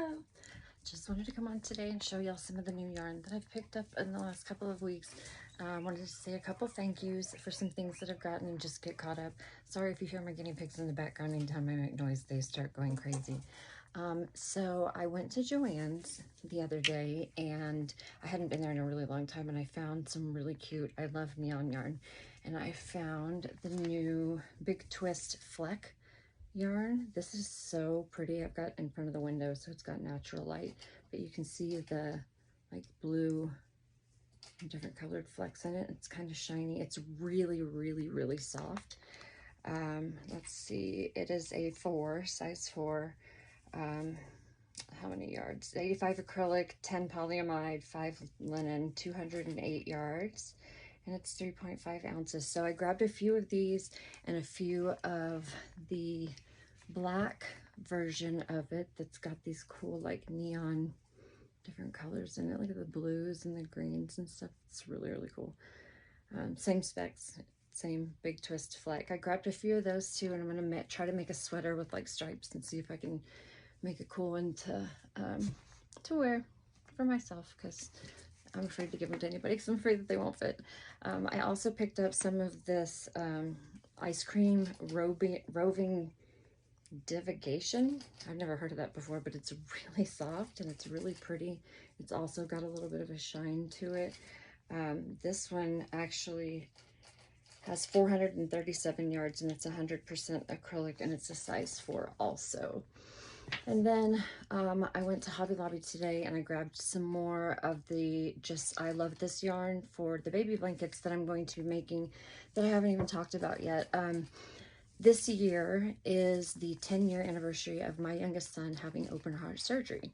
Hello! Just wanted to come on today and show y'all some of the new yarn that I've picked up in the last couple of weeks. Wanted to say a couple thank yous for some things that I've gotten and just get caught up. Sorry if you hear my guinea pigs in the background. Anytime I make noise, they start going crazy. So I went to Joann's the other day, and I hadn't been there in a really long time, and I found some really cute, I love neon yarn, and I found the new Big Twist Fleck yarn. This is so pretty. I've got in front of the window, so it's got natural light, but you can see the like blue and different colored flecks in it. It's kind of shiny. It's really, really, really soft. Let's see, it is a size 4. How many yards? 85 acrylic, 10 polyamide, 5 linen, 208 yards, and it's 3.5 ounces. So I grabbed a few of these and a few of the black version of it that's got these cool like neon different colors in it. Look at the blues and the greens and stuff. It's really, really cool. Same specs, same Big Twist Fleck. I grabbed a few of those too, and I'm gonna try to make a sweater with like stripes and see if I can make a cool one to wear for myself, because I'm afraid to give them to anybody because I'm afraid that they won't fit. I also picked up some of this ice cream roving divigation. I've never heard of that before, but it's really soft and it's really pretty. It's also got a little bit of a shine to it. This one actually has 437 yards and it's 100% acrylic, and it's a size 4 also. And then I went to Hobby Lobby today and I grabbed some more of the I love this yarn for the baby blankets that I'm going to be making that I haven't even talked about yet. This year is the 10-year anniversary of my youngest son having open heart surgery.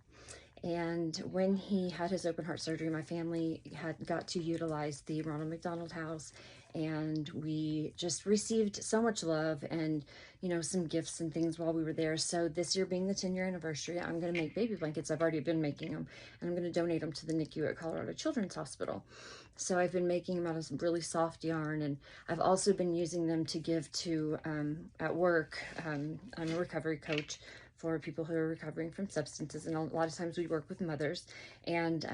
And when he had his open heart surgery, my family had got to utilize the Ronald McDonald House, and we just received so much love and, you know, some gifts and things while we were there. So this year being the 10-year anniversary, I'm going to make baby blankets. I've already been making them, and I'm going to donate them to the NICU at Colorado Children's Hospital. So I've been making them out of some really soft yarn, and I've also been using them to give to, at work. I'm a recovery coach for people who are recovering from substances, and a lot of times we work with mothers, and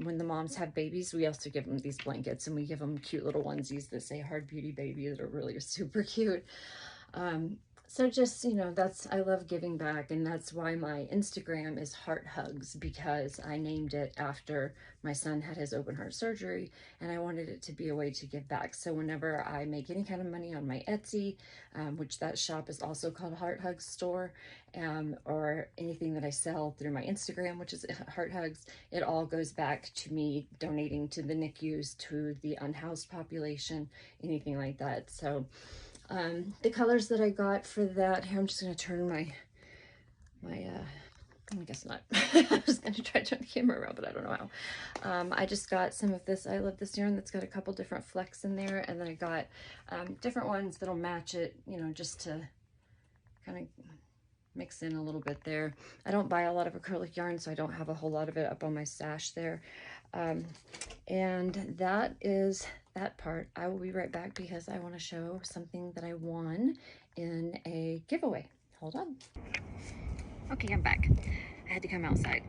when the moms have babies, we also give them these blankets, and we give them cute little onesies that say Hard Beauty Baby that are really super cute. So just, you know, I love giving back, and that's why my Instagram is Heart Hugs, because I named it after my son had his open heart surgery, and I wanted it to be a way to give back. So whenever I make any kind of money on my Etsy, which that shop is also called Heart Hugs Store, or anything that I sell through my Instagram, which is Heart Hugs, it all goes back to me donating to the NICUs, to the unhoused population, anything like that. So the colors that I got for that, here I'm just going to turn my I guess not. I was going to try to turn the camera around, but I don't know how. I just got some of this I Love This yarn that's got a couple different flecks in there, and then I got different ones that'll match it, you know, just to kind of mix in a little bit there. I don't buy a lot of acrylic yarn, so I don't have a whole lot of it up on my stash there. And that is that part. I will be right back because I want to show something that I won in a giveaway. Hold on. Okay, I'm back. I had to come outside.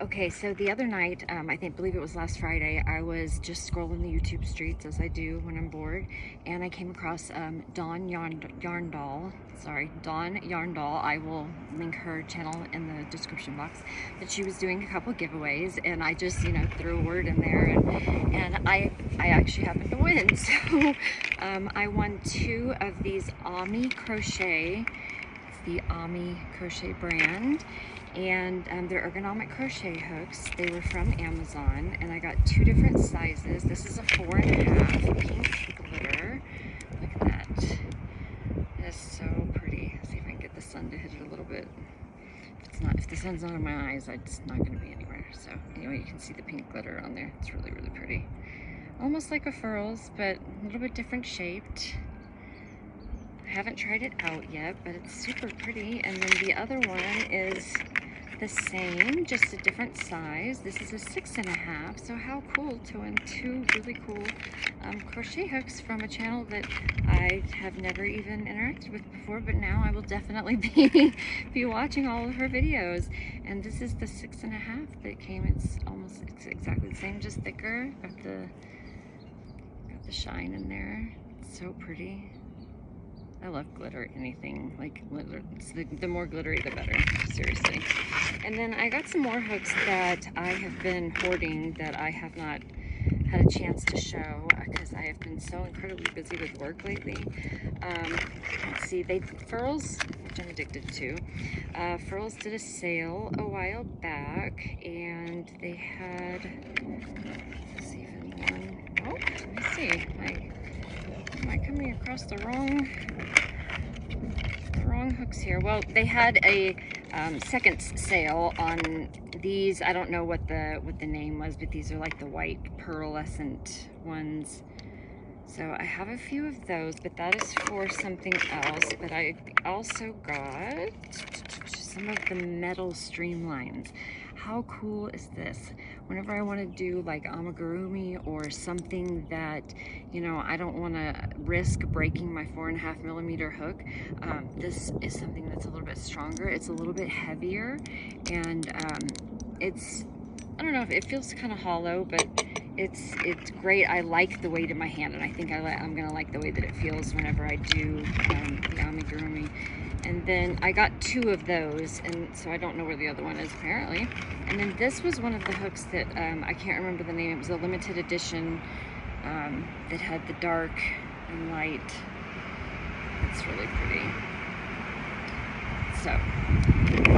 Okay, so the other night, I believe it was last Friday, I was just scrolling the YouTube streets as I do when I'm bored, and I came across Dawn YarnDoll. Sorry, Dawn YarnDoll. I will link her channel in the description box. But she was doing a couple giveaways, and I just, you know, threw a word in there, and I actually happened to win. So I won 2 of these Ami Crochet. It's the Ami Crochet brand. And they're ergonomic crochet hooks. They were from Amazon, and I got 2 different sizes. This is a 4.5 pink glitter. Look at that. It is so pretty. Let's see if I can get the sun to hit it a little bit. If the sun's not in my eyes, it's not going to be anywhere. So anyway, you can see the pink glitter on there. It's really, really pretty. Almost like a furls, but a little bit different shaped. I haven't tried it out yet, but it's super pretty. And then the other one is the same, just a different size. This is a 6.5, so how cool to win 2 really cool crochet hooks from a channel that I have never even interacted with before, but now I will definitely be watching all of her videos. And this is the 6.5 that came. It's exactly the same, just thicker. Got the shine in there. It's so pretty. I love glitter, anything like glitter. The more glittery, the better, seriously. And then I got some more hooks that I have been hoarding that I have not had a chance to show because I have been so incredibly busy with work lately. Let's see, Furls, which I'm addicted to. Furls did a sale a while back, and they had, let's see, even one. Oh, let me see. Am I coming across the wrong hooks here? Well, they had a second sale on these. I don't know what the name was, but these are like the white pearlescent ones. So I have a few of those, but that is for something else. But I also got some of the metal streamlines. How cool is this? Whenever I want to do like amigurumi or something that, you know, I don't want to risk breaking my 4.5mm hook, this is something that's a little bit stronger. It's a little bit heavier, and I don't know if it feels kind of hollow, but it's great. I like the weight in my hand, and I think I'm gonna like the way that it feels whenever I do the amigurumi. And then I got 2 of those, and so I don't know where the other one is apparently. And then this was one of the hooks that I can't remember the name. It was a limited edition that had the dark and light. It's really pretty. So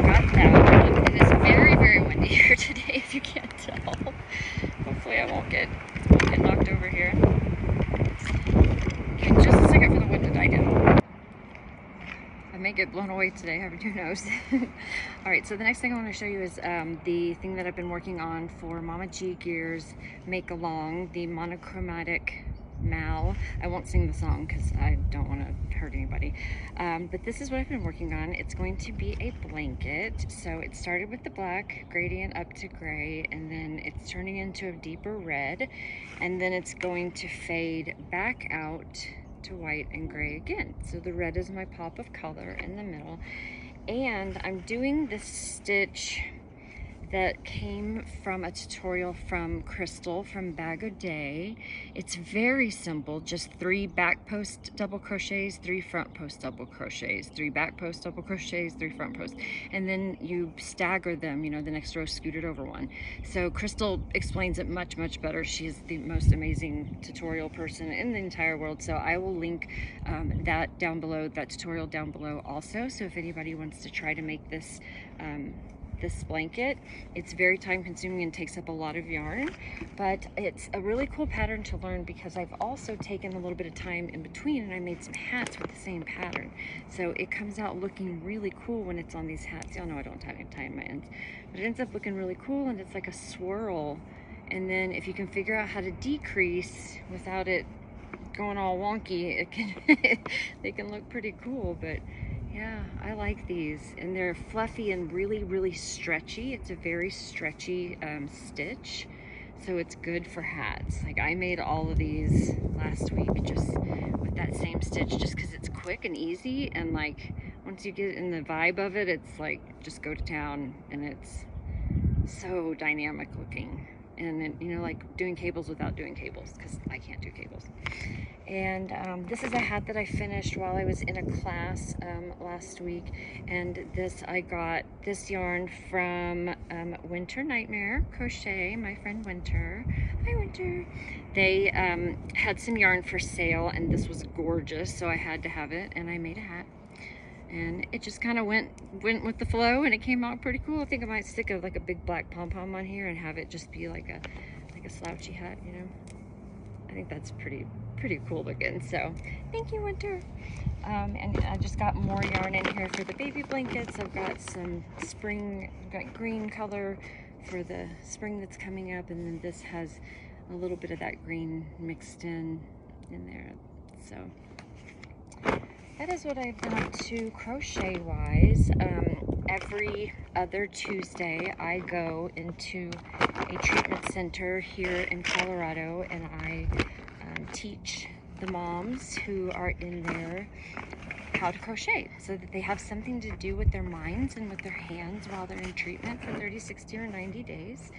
got that one. It is very, very windy here today, if you can't tell. Hopefully I won't get knocked over here. Give me just a second for the wind to die down. I may get blown away today, who knows. All right, so the next thing I want to show you is the thing that I've been working on for Mama G Gear's Make Along, the monochromatic Mal. I won't sing the song because I don't want to hurt anybody. But this is what I've been working on. It's going to be a blanket. So it started with the black gradient up to gray, and then it's turning into a deeper red, and then it's going to fade back out to white and gray again. So the red is my pop of color in the middle, and I'm doing this stitch that came from a tutorial from Crystal from Bag O Day. It's very simple, just 3 back post double crochets, 3 front post double crochets, 3 back post double crochets, 3 front post, and then you stagger them, you know, the next row scooted over one. So Crystal explains it much, much better. She is the most amazing tutorial person in the entire world, so I will link that down below, that tutorial down below also. So if anybody wants to try to make this this blanket, it's very time consuming and takes up a lot of yarn, but it's a really cool pattern to learn because I've also taken a little bit of time in between and I made some hats with the same pattern. So it comes out looking really cool when it's on these hats. Y'all know I don't tie in my ends, but it ends up looking really cool, and it's like a swirl. And then if you can figure out how to decrease without it going all wonky, it can they can look pretty cool. But yeah, I like these, and they're fluffy and really, really stretchy. It's a very stretchy stitch, so it's good for hats. Like I made all of these last week just with that same stitch, just because it's quick and easy, and like once you get in the vibe of it, it's like just go to town, and it's so dynamic looking. And then, you know, like doing cables without doing cables, because I can't do cables. And this is a hat that I finished while I was in a class last week. And this, I got this yarn from Winter Nightmare Crochet, my friend Winter. Hi, Winter. They had some yarn for sale, and this was gorgeous, so I had to have it, and I made a hat. And it just kind of went with the flow, and it came out pretty cool. I think I might stick like a big black pom-pom on here and have it just be like a slouchy hat, you know. I think that's pretty cool looking. So thank you, Winter. And I just got more yarn in here for the baby blankets. I've got some spring, got green color for the spring that's coming up, and then this has a little bit of that green mixed in there. So that is what I've been up to crochet wise. every other Tuesday, I go into a treatment center here in Colorado, and I teach the moms who are in there how to crochet so that they have something to do with their minds and with their hands while they're in treatment for 30, 60, or 90 days.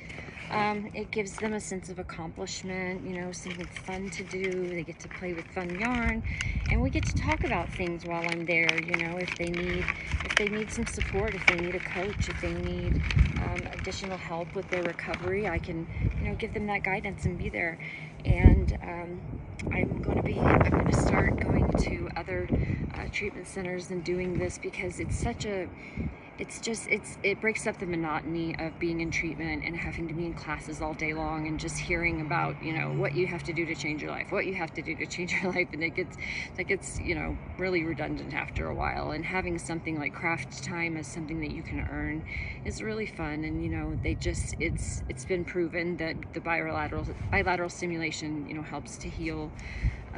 It gives them a sense of accomplishment, you know, something fun to do. They get to play with fun yarn, and we get to talk about things while I'm there, you know, if they need some support, if they need a coach, if they need additional help with their recovery, I can, you know, give them that guidance and be there. And I'm going to start going to other treatment centers and doing this because it's such a, it breaks up the monotony of being in treatment and having to be in classes all day long and just hearing about, you know, what you have to do to change your life, what you have to do to change your life, and it gets, you know, really redundant after a while. And having something like craft time as something that you can earn is really fun. And, you know, it's been proven that the bilateral stimulation, you know, helps to heal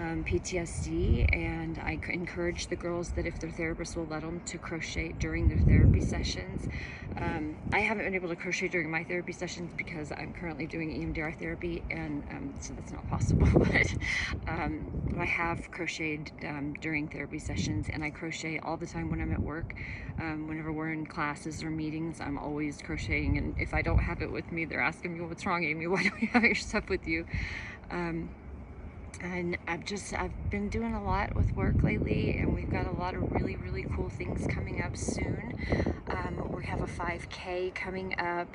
PTSD, and I encourage the girls that if their therapist will let them to crochet during their therapy sessions. I haven't been able to crochet during my therapy sessions because I'm currently doing EMDR therapy, and so that's not possible, but I have crocheted during therapy sessions, and I crochet all the time when I'm at work. Whenever we're in classes or meetings, I'm always crocheting, and if I don't have it with me, they're asking me, "What's wrong, Amy? Why don't you have your stuff with you?" And I've been doing a lot with work lately, and we've got a lot of really, really cool things coming up soon. We have a 5K coming up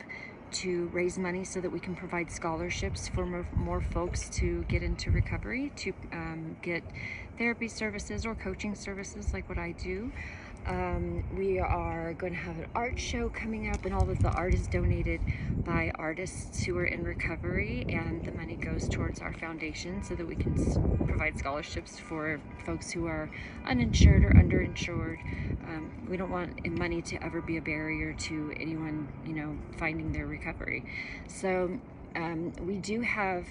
to raise money so that we can provide scholarships for more folks to get into recovery, to get therapy services or coaching services like what I do. We are going to have an art show coming up, and all of the art is donated by artists who are in recovery, and the money goes towards our foundation so that we can provide scholarships for folks who are uninsured or underinsured. We don't want money to ever be a barrier to anyone, you know, finding their recovery. So we do have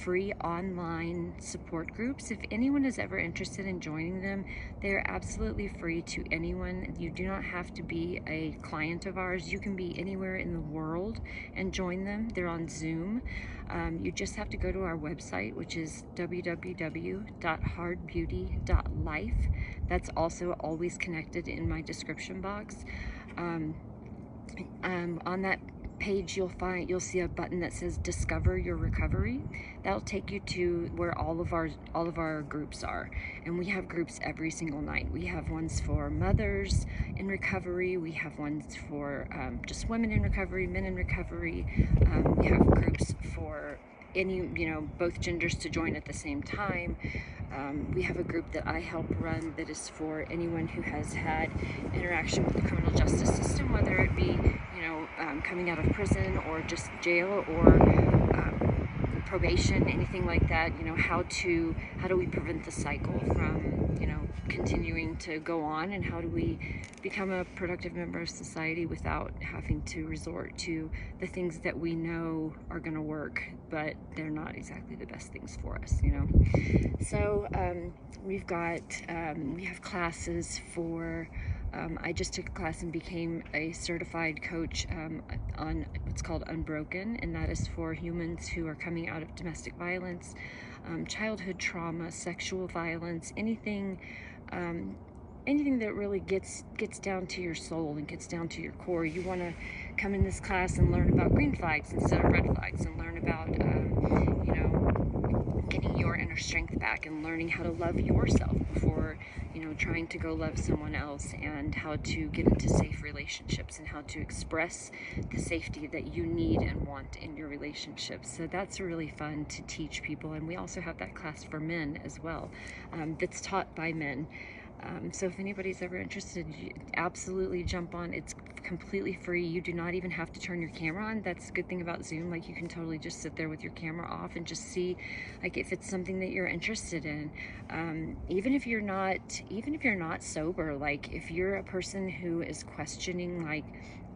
free online support groups. If anyone is ever interested in joining them, they're absolutely free to anyone. You do not have to be a client of ours. You can be anywhere in the world and join them. They're on Zoom. You just have to go to our website, which is www.hardbeauty.life. That's also always connected in my description box. On that page you'll see a button that says Discover Your Recovery. That'll take you to where all of our groups are, and we have groups every single night. We have ones for mothers in recovery, we have ones for just women in recovery, men in recovery. We have groups for any, you know, both genders to join at the same time. We have a group that I help run that is for anyone who has had interaction with the criminal justice system, whether it be, you know, coming out of prison or just jail or probation, anything like that. You know, how do we prevent the cycle from, you know, continuing to go on, and how do we become a productive member of society without having to resort to the things that we know are going to work, but they're not exactly the best things for us, you know. So we have classes for, I just took a class and became a certified coach on what's called Unbroken, and that is for humans who are coming out of domestic violence, childhood trauma, sexual violence, anything that really gets down to your soul and gets down to your core. You want to come in this class and learn about green flags instead of red flags, and learn about you know, getting your inner strength back and learning how to love yourself before, you know, trying to go love someone else, and how to get into safe relationships and how to express the safety that you need and want in your relationships. So that's really fun to teach people. And we also have that class for men as well, that's taught by men. So if anybody's ever interested, absolutely jump on. It's completely free. You do not even have to turn your camera on. That's the good thing about Zoom. Like, you can totally just sit there with your camera off and just see, like, if it's something that you're interested in. Even if you're not sober, like if you're a person who is questioning, like,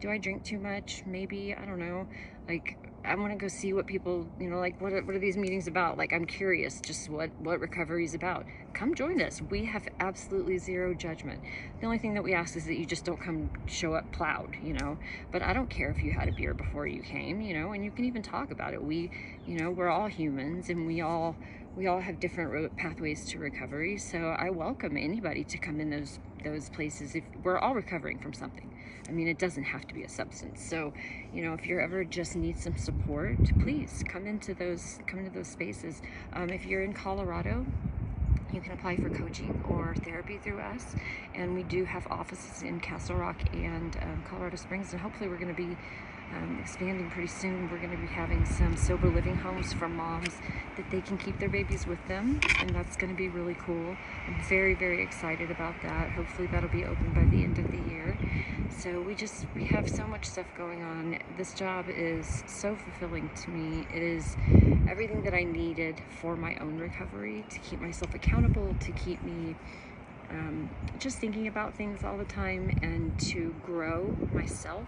do I drink too much? Maybe, I don't know. Like, I want to go see what people, you know, like, what are these meetings about? Like, I'm curious just what recovery is about. come join us. We have absolutely zero judgment. The only thing that we ask is that you just don't come show up plowed, you know. But I don't care if you had a beer before you came, you know, and you can even talk about it. We, you know, we're all humans, and we all have different pathways to recovery. So I welcome anybody to come in those places. If we're all recovering from something, I mean, it doesn't have to be a substance. So, you know, if you're ever just need some support, please come into those spaces. If you're in Colorado, you can apply for coaching or therapy through us, and we do have offices in Castle Rock and Colorado Springs, and hopefully we're going to be expanding pretty soon. We're going to be having some sober living homes for moms that they can keep their babies with them, and that's going to be really cool. I'm very, very excited about that. Hopefully that'll be open by the end of the year. So we have so much stuff going on. This job is so fulfilling to me. It is everything that I needed for my own recovery, to keep myself accountable, to keep me just thinking about things all the time, and to grow myself,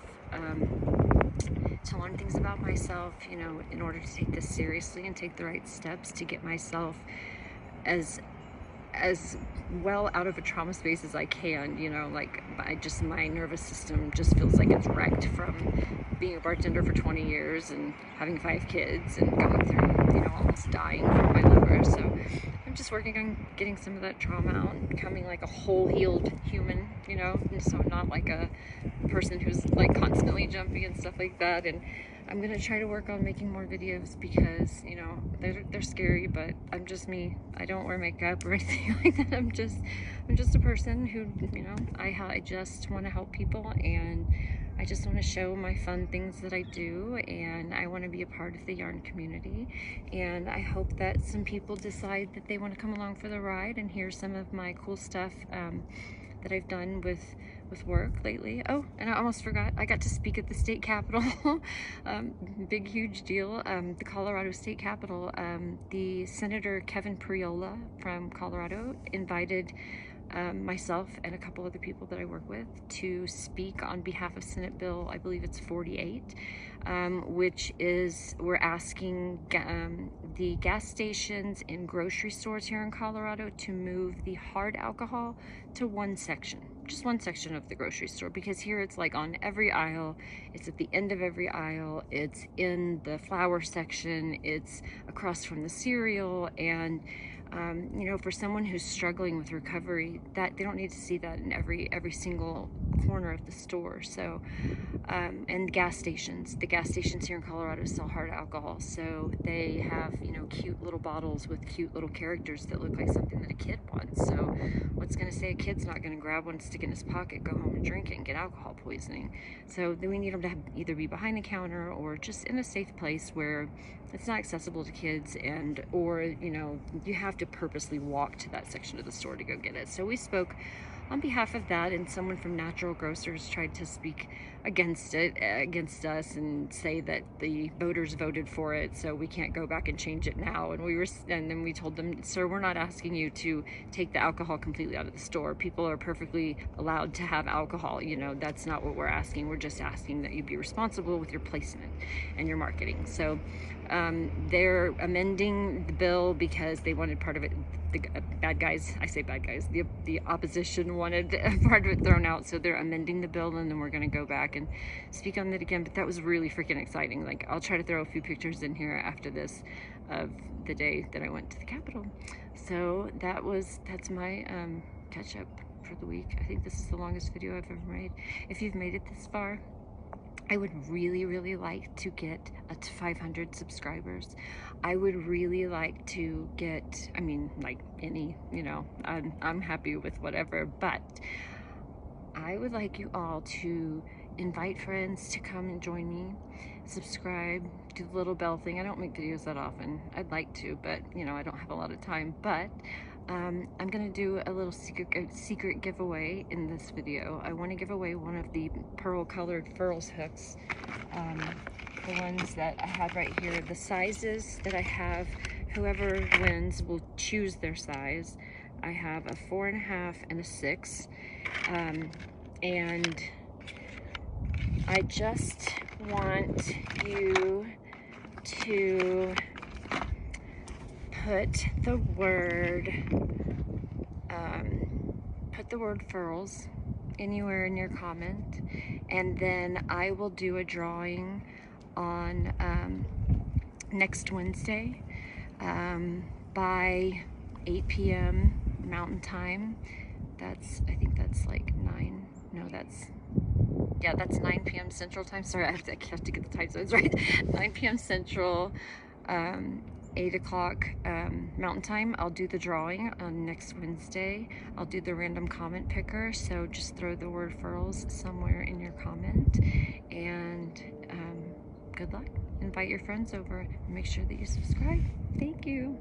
to learn things about myself, you know, in order to take this seriously and take the right steps to get myself as well out of a trauma space as I can, you know. Like, my nervous system just feels like it's wrecked from being a bartender for 20 years and having 5 kids and going through, you know, almost dying from my liver. So I'm just working on getting some of that trauma out and becoming like a whole healed human, you know, and so not like a person who's like constantly jumping and stuff like that. And I'm gonna try to work on making more videos because, you know, they're scary, but I'm just me. I don't wear makeup or anything like that. I'm just a person who, you know, I just want to help people, and I just want to show my fun things that I do, and I want to be a part of the yarn community. And I hope that some people decide that they want to come along for the ride and hear some of my cool stuff that I've done with work lately. Oh, and I almost forgot, I got to speak at the state capitol. Big, huge deal. The Colorado State Capitol, the Senator Kevin Priola from Colorado invited myself and a couple other people that I work with to speak on behalf of Senate Bill, I believe it's 48, which is, we're asking the gas stations and grocery stores here in Colorado to move the hard alcohol to one section, just one section of the grocery store, because here it's like on every aisle, it's at the end of every aisle, it's in the flour section, it's across from the cereal. And you know, for someone who's struggling with recovery, that they don't need to see that in every single corner of the store. So and the gas stations here in Colorado sell hard alcohol, so they have, you know, cute little bottles with cute little characters that look like something that a kid wants. So what's going to say a kid's not going to grab one, stick it in his pocket, go home and drink it and get alcohol poisoning? So then we need them to either be behind the counter or just in a safe place where it's not accessible to kids, and or, you know, you have to purposely walk to that section of the store to go get it. So we spoke on behalf of that, and someone from Natural Grocers tried to speak against us, and say that the voters voted for it, so we can't go back and change it now. And then we told them, sir, we're not asking you to take the alcohol completely out of the store. People are perfectly allowed to have alcohol, you know, that's not what we're asking. We're just asking that you be responsible with your placement and your marketing. So they're amending the bill because they wanted part of it, the bad guys, I say bad guys, the opposition wanted part of it thrown out, so they're amending the bill, and then we're going to go back and speak on it again. But that was really freaking exciting. Like, I'll try to throw a few pictures in here after this of the day that I went to the Capitol. So that's my catch up for the week. I think this is the longest video I've ever made. If you've made it this far, I would really, really like to get to 500 subscribers. I would really like to get, I mean, like any, you know, I'm happy with whatever, but I would like you all to invite friends to come and join me, subscribe, do the little bell thing. I don't make videos that often. I'd like to, but, you know, I don't have a lot of time. But I'm gonna do a little secret giveaway in this video. I want to give away one of the pearl colored furls hooks, the ones that I have right here. The sizes that I have, whoever wins will choose their size. I have a 4.5 and a 6, and I just want you to put the word put the word furls anywhere in your comment, and then I will do a drawing on next Wednesday by 8 p.m. Mountain Time. I think that's like 9, no, that's 9 p.m. Central Time. Sorry, I have to get the time zones right. 9 p.m. Central, 8 o'clock Mountain Time. I'll do the drawing on next Wednesday. I'll do the random comment picker, so just throw the word furls somewhere in your comment, and good luck. Invite your friends over and make sure that you subscribe. Thank you.